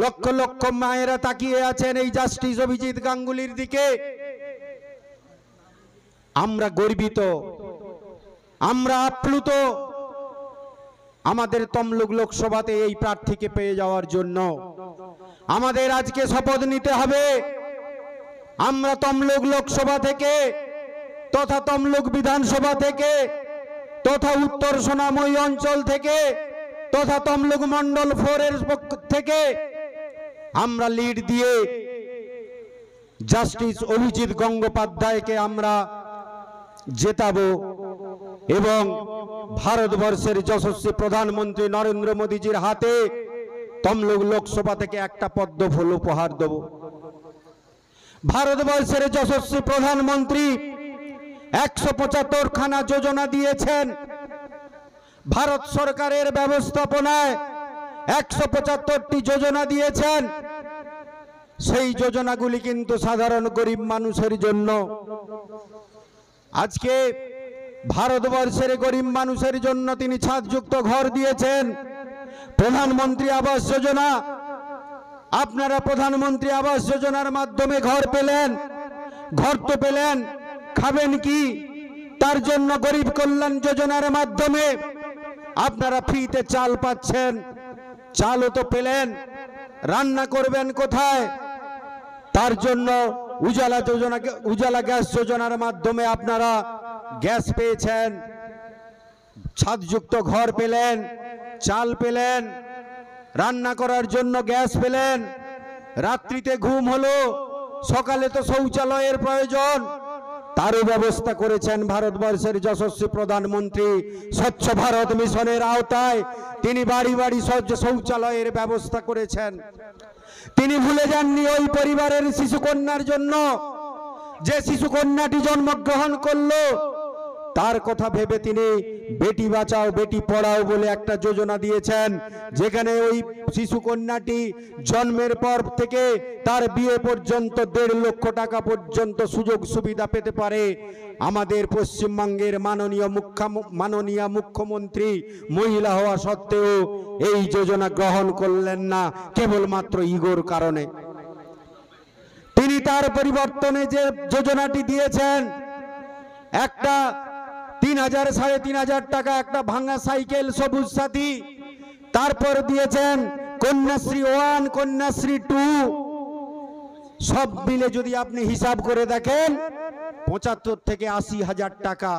লক্ষ লক্ষ মায়েরা তাকিয়ে আছেন এই জাস্টিস অভিজিৎ গাঙ্গুলির দিকে। আমরা গর্বিত, আমরা আপ্লুত আমাদের তমলুক লোকসভাতে এই প্রার্থীকে পেয়ে যাওয়ার জন্য। আমাদের আজকে শপথ নিতে হবে, আমরা তমলুক লোকসভা থেকে তথা তমলুক বিধানসভা থেকে তথা উত্তর সোনাময়ী অঞ্চল থেকে তথা তমলুক মন্ডল 4 এর পক্ষ থেকে আমরা লিড দিয়ে জাস্টিস অভিজিৎ গঙ্গোপাধ্যায়কে আমরা জেতাবো এবং ভারতবর্ষের যশস্বী প্রধানমন্ত্রী নরেন্দ্র মোদীজির হাতে তমলুক লোকসভা থেকে একটা পদ্ম ফুল উপহার দেব। ভারতবর্ষের যশস্বী প্রধানমন্ত্রী 175 খানা যোজনা দিয়েছেন। ভারত সরকারের ব্যবস্থাপনায় 175টি যোজনা দিয়েছেন। সেই যোজনাগুলি কিন্তু সাধারণ গরিব মানুষের জন্য। আজকে ভারতবর্ষের গরিব মানুষের জন্য তিনি ছাদযুক্ত ঘর দিয়েছেন। প্রধানমন্ত্রী আবাস যোজনা, আপনারা প্রধানমন্ত্রী আবাস যোজনার মাধ্যমে ঘর পেলেন। ঘর তো পেলেন, খাবেন কি? তার জন্য গরিব কল্যাণ যোজনার মাধ্যমে আপনারা ফ্রিতে চাল পাচ্ছেন। চালও তো পেলেন, রান্না করবেন কোথায়? তার জন্য উজালা গ্যাস যোজনার মাধ্যমে আপনারা গ্যাস পেয়েছেন, ছাদযুক্ত ঘর পেলেন, চাল পেলেন, রান্না করার জন্য গ্যাস পেলেন। রাত্রিতে ঘুম হলো, সকালে তো শৌচালয়ের প্রয়োজন, তারও ব্যবস্থা করেছেন ভারতবর্ষের যশস্বী প্রধানমন্ত্রী। স্বচ্ছ ভারত মিশনের আওতায় তিনি বাড়ি বাড়ি শৌচালয়ের ব্যবস্থা করেছেন। তিনি ভুলে যাননি ওই পরিবারের শিশুকন্যার জন্য, যে শিশুকন্যাটি জন্মগ্রহণ করলো তার কথা ভেবে তিনি বেটি বাঁচাও বেটি পড়াও বলে একটা যোজনা দিয়েছেন, যেখানে ওই শিশুকন্যাটি জন্মের পর থেকে তার বিয়ে পর্যন্ত 1.5 লক্ষ টাকা পর্যন্ত সুযোগ সুবিধা পেতে পারে। আমাদের পশ্চিমবঙ্গের মাননীয় মুখ্যমন্ত্রী মহিলা হওয়া সত্ত্বেও এই যোজনা গ্রহণ করলেন না, কেবলমাত্র ইগোর কারণে। তিনি তার পরিবর্তনে যে যোজনাটি দিয়েছেন, একটা 3,000 3,500 টাকা একটা ভাঙা সাইকেল সবুজ সাথী, তারপর দিয়েছেন কন্যাশ্রী 1 কন্যাশ্রী 2, সব মিলে যদি আপনি হিসাব করে দেখেন 75 থেকে 80,000 টাকা,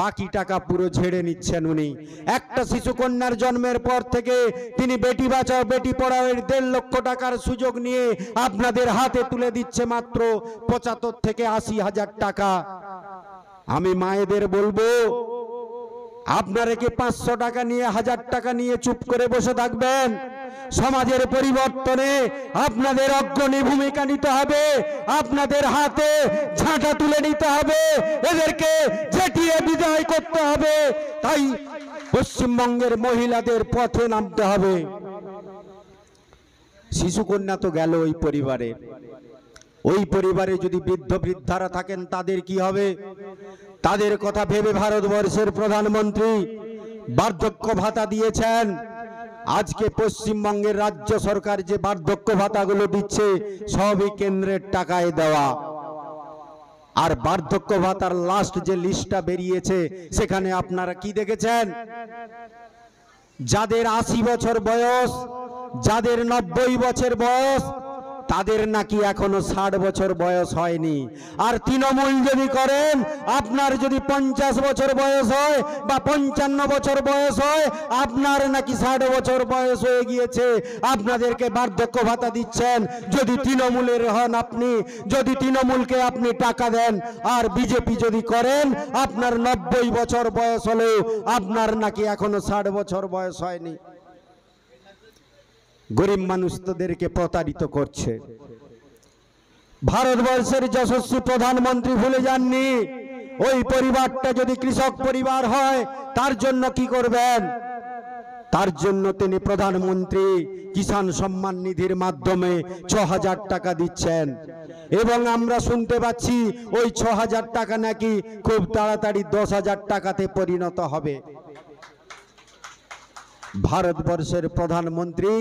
বাকি টাকা পুরো ঝেড়ে নিচ্ছেন উনি। একটা শিশুকন্যার জন্মের পর থেকে তিনি বেটি বাঁচাও বেটি পড়াও এর 1.5 লক্ষ টাকার সুযোগ নিয়ে আপনাদের হাতে তুলে দিচ্ছে মাত্র 75 থেকে 80,000 টাকা। আমি মায়েদের বলবো, আপনারা কি 500 টাকা নিয়ে 1000 টাকা নিয়ে চুপ করে বসে থাকবেন? সমাজের পরিবর্তনে আপনাদের অগ্রণী ভূমিকা নিতে হবে, আপনাদের হাতে ঝাঁটা তুলে নিতে হবে, এদেরকে ঝেঁটিয়ে বিদায় করতে হবে। তাই পশ্চিমবঙ্গের মহিলাদের পথে নামতে হবে। শিশুকন্যা তো গেল ওই পরিবারে, ওই পরিবারে যদি বৃদ্ধ বৃদ্ধারা থাকেন তাদের কি হবে? তাদের কথা ভেবে ভারতবর্ষের প্রধানমন্ত্রী বার্ধক্য ভাতা দিয়েছেন। আজকে পশ্চিমবঙ্গের রাজ্য সরকার যে বার্ধক্য ভাতাগুলো দিচ্ছে সবই কেন্দ্রের টাকায় দেওয়া। আর বার্ধক্য ভাতার লাস্ট যে লিস্টটা বেরিয়েছে সেখানে আপনারা কি দেখেছেন? যাদের 80 বছর বয়স, যাদের 90 বছর বয়স, তাদের নাকি এখনো 60 বছর বয়স হয়নি। আর তৃণমূল যদি করেন, আপনার যদি 50 বছর বয়স হয় বা 55 বছর বয়স হয়, আপনার নাকি 60 বছর বয়স হয়ে গিয়েছে, আপনাদেরকে বার্ধক্য ভাতা দিচ্ছেন। যদি তৃণমূলের হন আপনি, যদি তৃণমূলকে আপনি টাকা দেন, আর বিজেপি যদি করেন, আপনার 90 বছর বয়স হলেও আপনার নাকি এখনো 60 বছর বয়স হয়নি। গরিব মানুষদেরকে প্রতারিত করছে। ভারতবর্ষের যশস্বী প্রধানমন্ত্রী ভুলে যাননি, ওই পরিবারটা যদি কৃষক পরিবার হয় তার জন্য কি করবেন? তার জন্য তিনি প্রধানমন্ত্রী কিষাণ সম্মান নিধির মাধ্যমে 6,000 টাকা দিচ্ছেন। এবং আমরা শুনতে পাচ্ছি ওই 6,000 টাকা নাকি খুব তাড়াতাড়ি 10,000 টাকাতে পরিণত হবে। ভারতবর্ষের প্রধানমন্ত্রী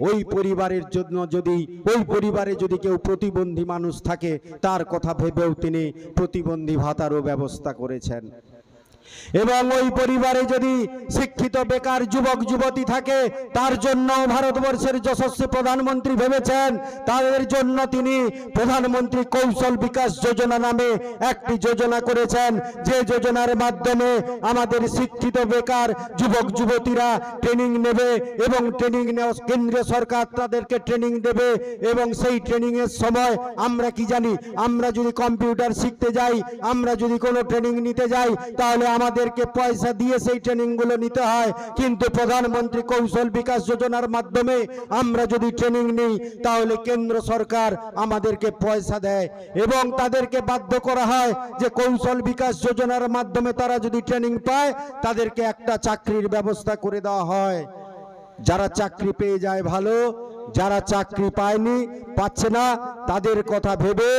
ওই পরিবারের জন্য ওই পরিবারে যদি কেউ প্রতিবন্ধী মানুষ থাকে তার কথা ভেবেও তিনি প্রতিবন্ধী ভাতারও ব্যবস্থা করেছেন। এবং ওই পরিবারে যদি শিক্ষিত বেকার যুবক যুবতী থাকে তার জন্য ভারতবর্ষের যশস্বী প্রধানমন্ত্রী ভেবেছেন, তাদের জন্য তিনি প্রধানমন্ত্রী কৌশল বিকাশ যোজনা নামে একটি যোজনা করেছেন, যে যোজনার মাধ্যমে আমাদের শিক্ষিত বেকার যুবক যুবতীরা ট্রেনিং নেবে এবং ট্রেনিং নেওয়া কেন্দ্রীয় সরকার তাদেরকে ট্রেনিং দেবে। এবং সেই ট্রেনিং এর সময় আমরা কি জানি, আমরা যদি কম্পিউটার শিখতে যাই, আমরা যদি কোনো ট্রেনিং নিতে যাই, তাহলে আমাদেরকে পয়সা দিয়ে সেই ট্রেনিং গুলো নিতে হয়। কিন্তু প্রধানমন্ত্রী কৌশল বিকাশ যোজনার মাধ্যমে আমরা যদি ট্রেনিং নিই তাহলে কেন্দ্র সরকার আমাদেরকে পয়সা দেয় এবং তাদেরকে বাধ্য করা হয় যে কৌশল বিকাশ যোজনার মাধ্যমে তারা যদি ট্রেনিং পায় তাদেরকে একটা চাকরির ব্যবস্থা করে দেওয়া হয়। যারা চাকরি পেয়ে যায় ভালো, যারা চাকরি পাচ্ছে না তাদের কথা ভেবে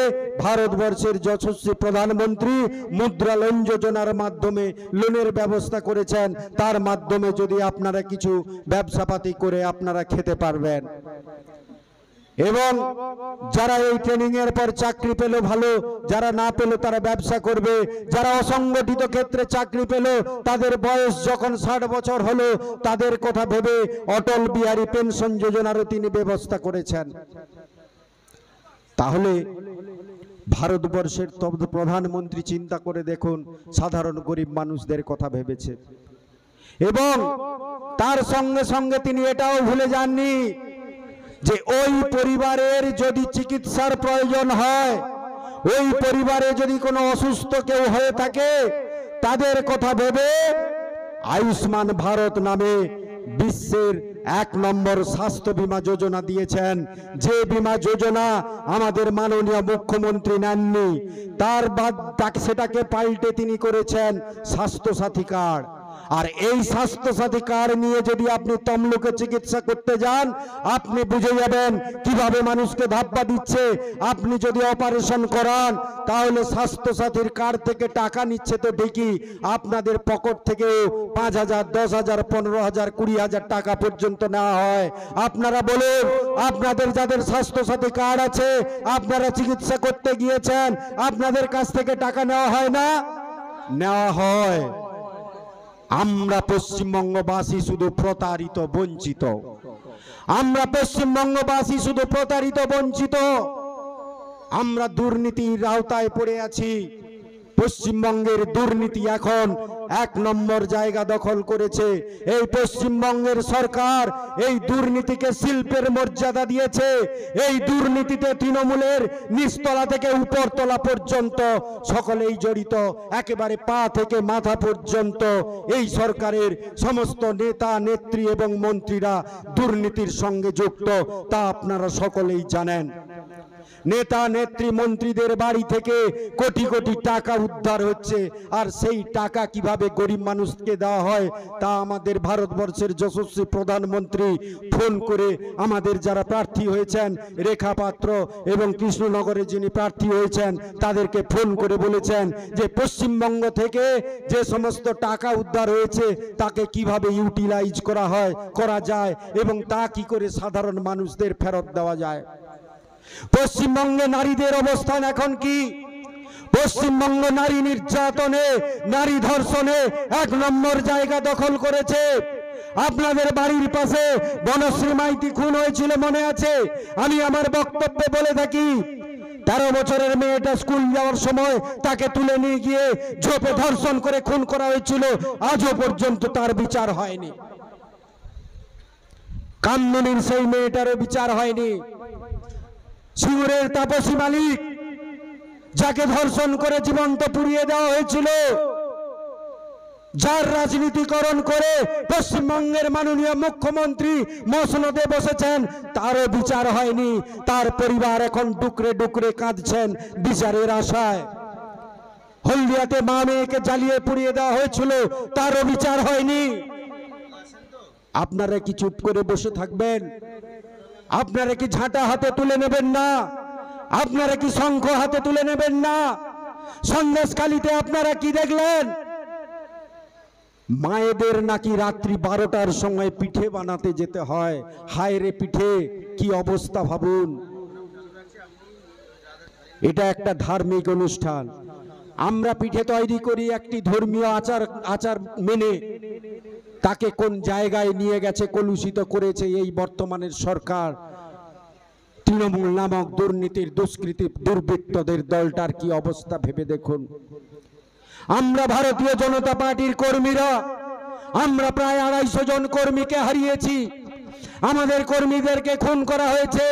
ভারতবর্ষের যশস্বী প্রধানমন্ত্রী মুদ্রা লোন যোজনার মাধ্যমে লোনের ব্যবস্থা করেছেন, তার মাধ্যমে যদি আপনারা কিছু ব্যবসাপাতি করে আপনারা খেতে পারবেন। এবং যারা এই ট্রেনিং এর পর চাকরি পেল ভালো, যারা না পেল তারা ব্যবসা করবে। যারা অসংগঠিত ক্ষেত্রে চাকরি পেল তাদের বয়স যখন 60 বছর হলো তাদের কথা ভেবে অটল বিহারী পেনশন যোজনারও তিনি ব্যবস্থা করেছেন। তাহলে ভারতবর্ষের প্রধানমন্ত্রী চিন্তা করে দেখুন সাধারণ গরিব মানুষদের কথা ভেবেছে। এবং তার সঙ্গে সঙ্গে তিনি এটাও ভুলে যাননি যে ওই পরিবারের যদি চিকিৎসার প্রয়োজন হয়, ওই পরিবারে যদি কোনো অসুস্থ কেউ হয়ে থাকে তাদের কথা ভেবে আয়ুষ্মান ভারত নামে বিশ্বের 1 নম্বর স্বাস্থ্য বীমা যোজনা দিয়েছেন, যে বীমা যোজনা আমাদের মাননীয় মুখ্যমন্ত্রী নেননি। তার বাদ সেটাকে পাল্টে তিনি করেছেন স্বাস্থ্য সাথী কার্ড। আর এই স্বাস্থ্য সাথী কার্ড নিয়ে যদি আপনি তমলুকে চিকিৎসা করতে যান আপনি বুঝে যাবেন কিভাবে মানুষকে ধাপ্পা দিচ্ছে। আপনি যদি অপারেশন করান তাহলে স্বাস্থ্য সাথীর কার্ড থেকে টাকা নিচ্ছে তো ঠিকই, আপনাদের পকেট থেকে 5,000, 10,000, 15,000, 20,000 টাকা পর্যন্ত নেওয়া হয়। আপনারা বলুন, আপনাদের যাদের স্বাস্থ্য সাথী কার্ড আছে আপনারা চিকিৎসা করতে গিয়েছেন, আপনাদের কাছ থেকে টাকা নেওয়া হয় না? নেওয়া হয়। আমরা পশ্চিমবঙ্গবাসী শুধু প্রতারিত বঞ্চিত, আমরা পশ্চিমবঙ্গবাসী শুধু প্রতারিত বঞ্চিত। আমরা দুর্নীতির আওতায় পড়ে আছি। পশ্চিমবঙ্গের দুর্নীতি এখন 1 নম্বর জায়গা দখল করেছে। এই পশ্চিমবঙ্গের সরকার এই দুর্নীতিকে শিল্পের মর্যাদা দিয়েছে। এই দুর্নীতিতে তৃণমূলের নিচতলা থেকে উপরতলা পর্যন্ত সকলেই জড়িত, একেবারে পা থেকে মাথা পর্যন্ত এই সরকারের সমস্ত নেতা নেত্রী এবং মন্ত্রীরা দুর্নীতির সঙ্গে যুক্ত, তা আপনারা সকলেই জানেন। নেতা নেত্রী মন্ত্রীদের বাড়ি থেকে কোটি কোটি টাকা উদ্ধার হচ্ছে, আর সেই টাকা কিভাবে গরিব মানুষকে দেওয়া হয় তা আমাদের ভারতবর্ষের যশস্বী প্রধানমন্ত্রী ফোন করে আমাদের যারা প্রার্থী হয়েছেন, রেখা পাত্র এবং কৃষ্ণনগরে যিনি প্রার্থী হয়েছেন তাদেরকে ফোন করে বলেছেন যে পশ্চিমবঙ্গ থেকে যে সমস্ত টাকা উদ্ধার হয়েছে তাকে কিভাবে ইউটিলাইজ করা যায় এবং তা কি করে সাধারণ মানুষদের ফেরত দেওয়া যায়। পশ্চিমবঙ্গে নারীদের অবস্থান এখন কি? পশ্চিমবঙ্গ নারী নির্যাতনে, নারী ধর্ষণে 1 নম্বর জায়গা দখল করেছে। আপনাদের বাড়ির পাশে বনশ্রী মাইতি খুন হয়েছিল মনে আছে? আমি আমার বক্তব্যে বলে থাকি 13 বছরের মেয়েটা স্কুল যাওয়ার সময় তাকে তুলে নিয়ে গিয়ে ঝোপে ধর্ষণ করে খুন করা হয়েছিল, আজও পর্যন্ত তার বিচার হয়নি। কামদুনির সেই মেয়েটারও বিচার হয়নি। সিঙ্গুরের তাপসী মালিক যাকে ধর্ষণ করে জীবন্ত পুড়িয়ে দেওয়া হয়েছিল, যার রাজনীতিকরণ করে পশ্চিমবঙ্গের মাননীয় মুখ্যমন্ত্রী মসনদে বসেছেন, তারও বিচার হয়নি। তার পরিবার এখন ডুকরে ডুকরে কাঁদছেন বিচারের আশায়। হলদিয়াতে মা মেয়েকে জ্বালিয়ে পুড়িয়ে দেওয়া হয়েছিল, তারও বিচার হয়নি। আপনারা কি চুপ করে বসে থাকবেন? আপনারা কি ঝাঁটা হাতে তুলে নেবেন না? আপনারা কি শঙ্খ হাতে তুলে নেবেন না? সন্দেশখালীতে আপনারা কি দেখলেন? মায়েদের নাকি রাত্রি 12টার সময় পিঠে বানাতে যেতে হয়। হায় রে পিঠে, কি অবস্থা ভাবুন। এটা একটা ধার্মিক অনুষ্ঠান, আমরা পিঠে তৈরি করি একটি ধর্মীয় আচার মেনে। তাকে কোন জায়গায় নিয়ে গেছে, কলুষিত করেছে এই বর্তমানের সরকার। তৃণমূল নামক দুর্নীতির দুষ্কৃতি দুর্বৃত্তদের দলটার কি অবস্থা ভেবে দেখুন। আমরা ভারতীয় জনতা পার্টির কর্মীরা, আমরা প্রায় 250 জন কর্মীকে হারিয়েছি। আমাদের কর্মীদেরকে খুন করা হয়েছে।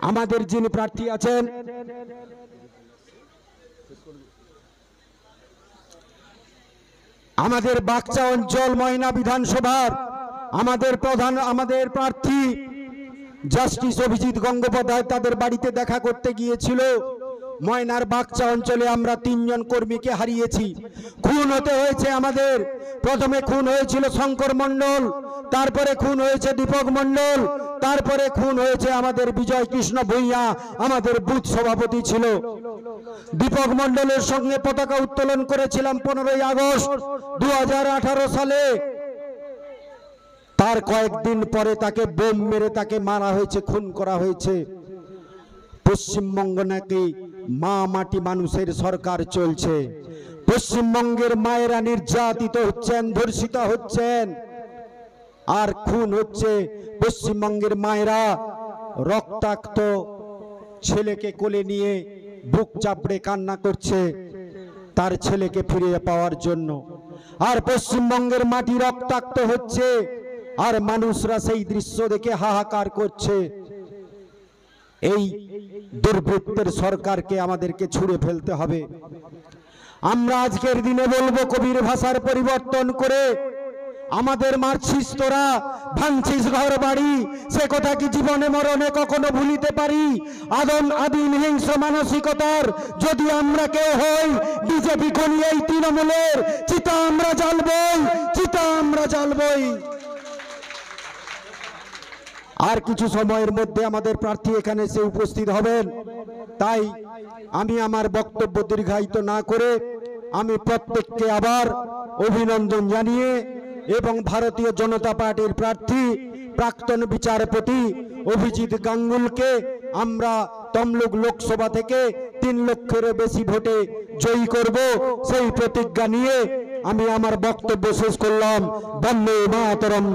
আমাদের যিনি প্রার্থী আছেন, আমাদের বাগচা অঞ্চল ময়না বিধানসভার আমাদের প্রার্থী জাস্টিস অভিজিৎ গঙ্গোপাধ্যায় তাদের বাড়িতে দেখা করতে গিয়েছিল। ময়নার বাগচা অঞ্চলে আমরা 3 জন কর্মীকে হারিয়েছি। খুন হতে হয়েছে আমাদের। প্রথমে খুন হয়েছিল শঙ্কর মণ্ডল, তারপরে খুন হয়েছে দীপক মণ্ডল, তারপরে খুন হয়েছে আমাদের বিজয় কৃষ্ণ ভূঁইয়া, আমাদের বুথ সভাপতি ছিল। দীপক মণ্ডলের সঙ্গে পতাকা উত্তোলন করেছিলাম 15ই আগস্ট 2018 সালে। তার কয়েকদিন পরে তাকে বোম মেরে তাকে মারা হয়েছে, খুন করা হয়েছে। পশ্চিমবঙ্গ নাকি মা মাটি মানুষের সরকার চলছে। পশ্চিমবঙ্গের মায়েরা নির্যাতিত হচ্ছেন, ধর্ষিত হচ্ছেন, আর খুন হচ্ছে। পশ্চিমবঙ্গের মায়েরা রক্তাক্ত ছেলেকে কোলে নিয়ে বুক চাপড়ে কান্না করছে তার ছেলেকে ফিরিয়ে পাওয়ার জন্য। আর পশ্চিমবঙ্গের মাটি রক্তাক্ত হচ্ছে, আর মানুষরা সেই দৃশ্য দেখে হাহাকার করছে। এই দুর্বৃত্তের সরকারকে আমাদেরকে ছুঁড়ে ফেলতে হবে। আমরা আজকের দিনে বলবো, কবির ভাষার পরিবর্তন করে আমাদের মার্কসিস্টরা ভাঙছিস ঘর বাড়ি, সে কথা কি জীবনে মরণে কখনো ভুলিতে পারি? আদিম হিংস্র মানসিকতার যদি আমরা কেউ হই, বিজেপি খনি এই তৃণমূলের চিতা আমরা জ্বালবই, চিতা আমরা জ্বালবই। আর কিছু সময়ের মধ্যে আমাদের প্রার্থী এখানে এসে উপস্থিত হবেন। তাই আমি আমার বক্তব্য দীর্ঘায়িত না করে আমি প্রত্যেককে আবার অভিনন্দন জানিয়ে এবং ভারতীয় জনতা পার্টির প্রার্থী প্রাক্তন বিচারপতি অভিজিৎ গাঙ্গুলকে আমরা তমলুক লোকসভা থেকে 3 লক্ষেরও বেশি ভোটে জয়ী করব, সেই প্রতিজ্ঞা নিয়ে আমি আমার বক্তব্য শেষ করলাম। বন্দে মাতরম।